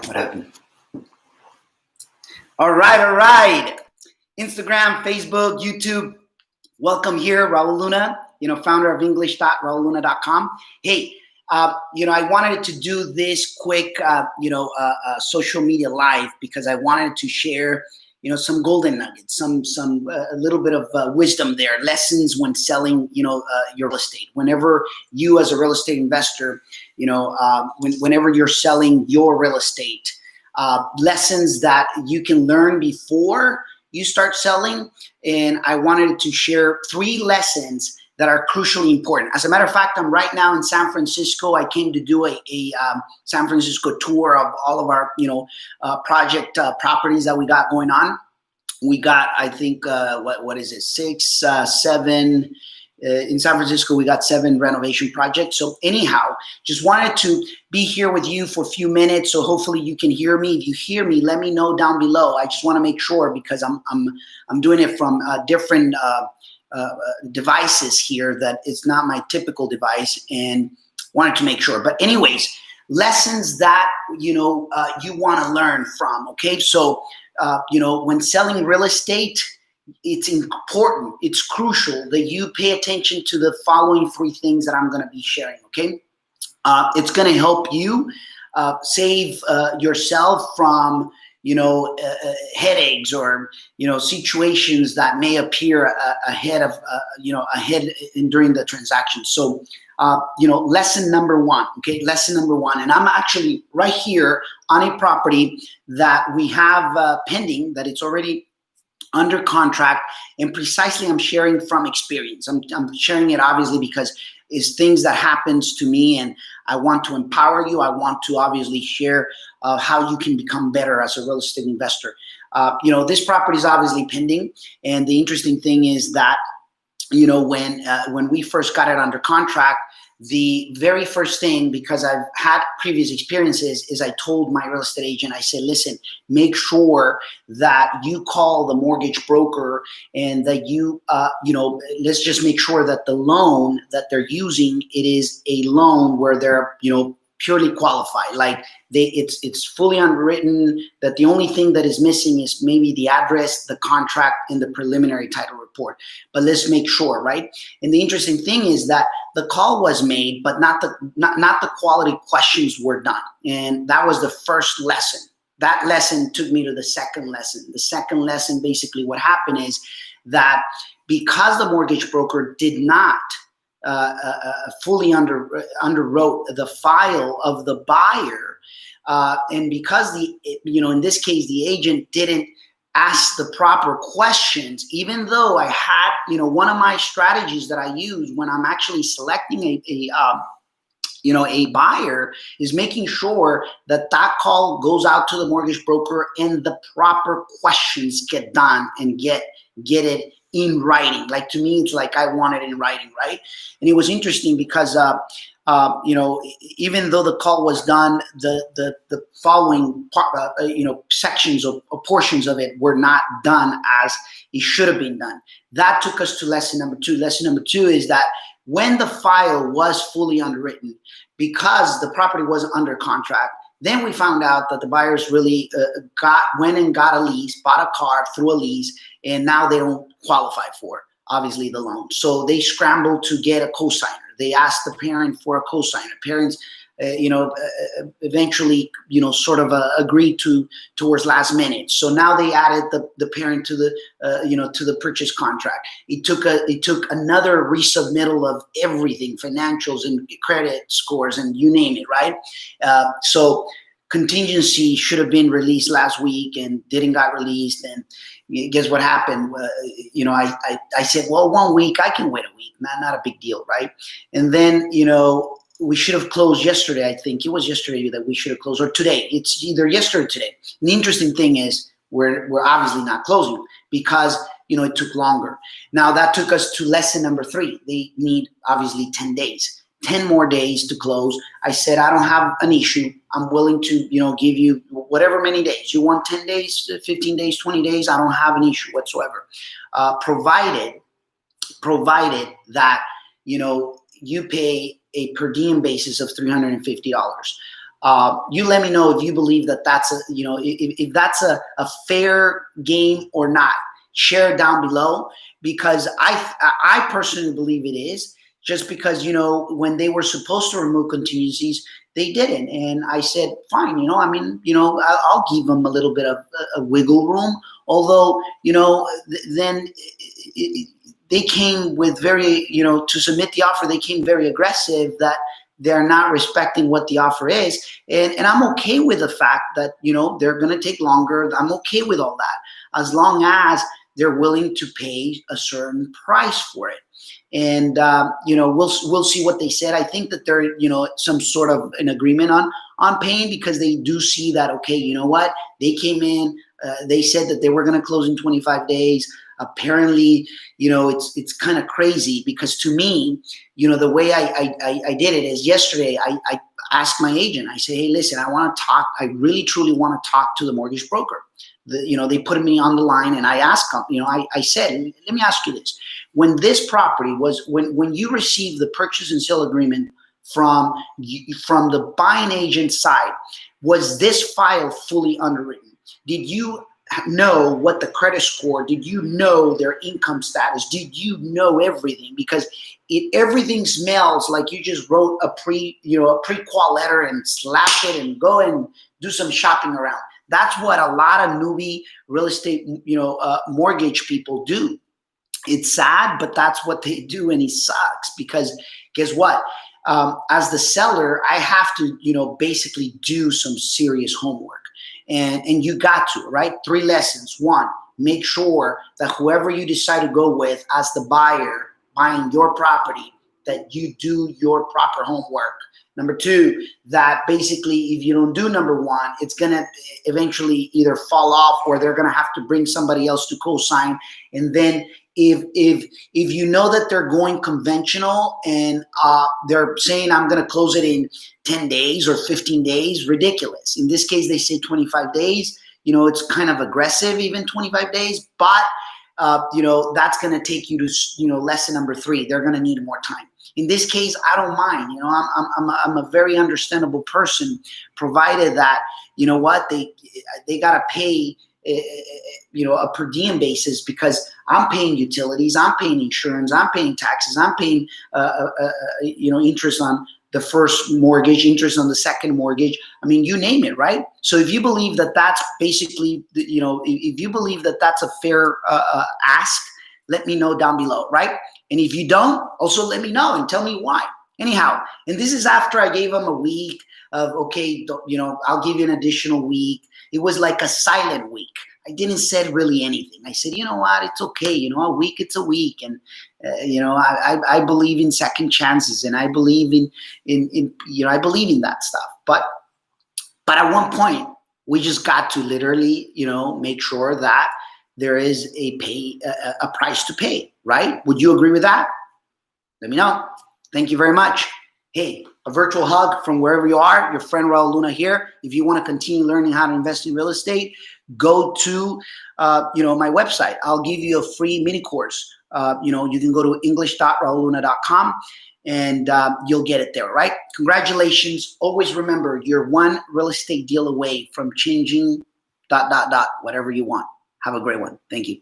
What happened? All right. Instagram, Facebook, YouTube. Welcome here, Raul Luna, founder of English.rauluna.com. Hey, I wanted to do this quick, social media live because I wanted to share, some golden nuggets, a little bit of wisdom there, lessons when selling, your real estate. Whenever you as a real estate investor, whenever you're selling your real estate, lessons that you can learn before you start selling. And I wanted to share 3 lessons that are crucially important. As a matter of fact, I'm right now in San Francisco. I came to do a San Francisco tour of all of our, project properties that we got going on. We got, I think, what is it, 6, 7, in San Francisco, we got 7 renovation projects. So anyhow, just wanted to be here with you for a few minutes. So hopefully you can hear me. If you hear me, let me know down below. I just want to make sure because I'm doing it from different devices here that it's not my typical device, and wanted to make sure. But anyways, lessons that you want to learn from. Okay, so when selling real estate, it's important, it's crucial that you pay attention to the following 3 things that I'm going to be sharing. Okay, it's going to help you save yourself from headaches or situations that may appear ahead during the transaction. So lesson number 1. Okay, lesson number 1, and I'm actually right here on a property that we have pending, that it's already under contract, and precisely I'm sharing from experience. I'm sharing it obviously because it's things that happens to me, and I want to empower you. I want to obviously share how you can become better as a real estate investor. This property is obviously pending, and the interesting thing is that when we first got it under contract, the very first thing, because I've had previous experiences, is I told my real estate agent, I said, listen, make sure that you call the mortgage broker and that you, let's just make sure that the loan that they're using, it is a loan where they're, purely qualified. Like it's fully underwritten, that the only thing that is missing is maybe the address, the contract, and the preliminary title report. But let's make sure, right? And the interesting thing is that the call was made, but not the quality questions were done. And that was the first lesson. That lesson took me to the second lesson. The second lesson, basically what happened is that because the mortgage broker did not fully underwrote the file of the buyer, and because in this case the agent didn't ask the proper questions, even though I had one of my strategies that I use when I'm actually selecting a buyer is making sure that call goes out to the mortgage broker and the proper questions get done and get it in writing. Like, to me, it's like I want it in writing, right? And it was interesting because even though the call was done, the following sections or portions of it were not done as it should have been done. That took us to lesson number 2. Lesson number 2 is that when the file was fully underwritten, because the property wasn't under contract, then we found out that the buyers really went and got a lease, bought a car through a lease, and now they don't qualify for, obviously, the loan. So they scrambled to get a cosigner. They asked the parent for a cosigner. Parents, eventually, sort of agreed towards last minute. So now they added the parent to the purchase contract. It took another resubmittal of everything, financials and credit scores and you name it, right? So contingency should have been released last week and didn't got released. And guess what happened? I said, well, 1 week, I can wait a week, not a big deal, right? And then, we should have closed yesterday. I think it was yesterday that we should have closed, or today. It's either yesterday or today. And the interesting thing is we're obviously not closing because, it took longer. Now that took us to lesson number 3. They need obviously 10 days. 10 more days to close. I said, I don't have an issue. I'm willing to, give you whatever many days. You want 10 days, 15 days, 20 days? I don't have an issue whatsoever. Provided that, you pay a per diem basis of $350. You let me know if you believe that that's a, if that's a fair game or not. Share it down below, because I personally believe it is, just because, when they were supposed to remove contingencies, they didn't. And I said, fine, I mean, I'll give them a little bit of a wiggle room. Although, then they came with very, to submit the offer, they came very aggressive, that they're not respecting what the offer is. And I'm okay with the fact that, they're going to take longer. I'm okay with all that, as long as they're willing to pay a certain price for it. And we'll see what they said. I think that they're, some sort of an agreement on paying, because they do see that, okay, you know what, they came in, they said that they were going to close in 25 days. Apparently, it's kind of crazy, because to me, the way I did it is, yesterday I asked my agent. I say, hey, listen, I want to talk. I really truly want to talk to the mortgage broker. They put me on the line, and I asked them, I said, let me ask you this. When this property was, when you received the purchase and sale agreement from the buying agent side, was this file fully underwritten? Did you know what the credit score? Did you know their income status? Did you know everything? Because everything smells like you just wrote a pre-qual letter and slapped it and go and do some shopping around. That's what a lot of newbie real estate, mortgage people do. It's sad, but that's what they do, and it sucks, because guess what? As the seller, I have to, basically do some serious homework, and you got to, right? 3 lessons. 1, make sure that whoever you decide to go with as the buyer buying your property, that you do your proper homework. Number 2, that basically if you don't do number 1, it's going to eventually either fall off, or they're going to have to bring somebody else to co-sign. And then if you know that they're going conventional, and they're saying, I'm going to close it in 10 days or 15 days, ridiculous. In this case, they say 25 days. It's kind of aggressive, even 25 days. But, that's going to take you to, lesson number 3. They're going to need more time. In this case, I don't mind. I'm a very understandable person, provided that, what, they got to pay, a per diem basis, because I'm paying utilities, I'm paying insurance, I'm paying taxes, I'm paying, interest on the first mortgage, interest on the second mortgage. I mean, you name it, right? So if you believe that that's basically, if you believe that that's a fair ask, let me know down below, right? And if you don't, also let me know and tell me why. Anyhow, and this is after I gave them a week of, okay, I'll give you an additional week. It was like a silent week. I didn't say really anything. I said, you know what, it's okay. A week, it's a week. And, I believe in second chances, and I believe I believe in that stuff. But at one point, we just got to literally, make sure that there is a price to pay, right? Would you agree with that? Let me know. Thank you very much. Hey, a virtual hug from wherever you are. Your friend Raul Luna here. If you want to continue learning how to invest in real estate, go to my website. I'll give you a free mini course. You can go to english.rauluna.com, and you'll get it there, right? Congratulations. Always remember, you're one real estate deal away from changing ... whatever you want. Have a great one. Thank you.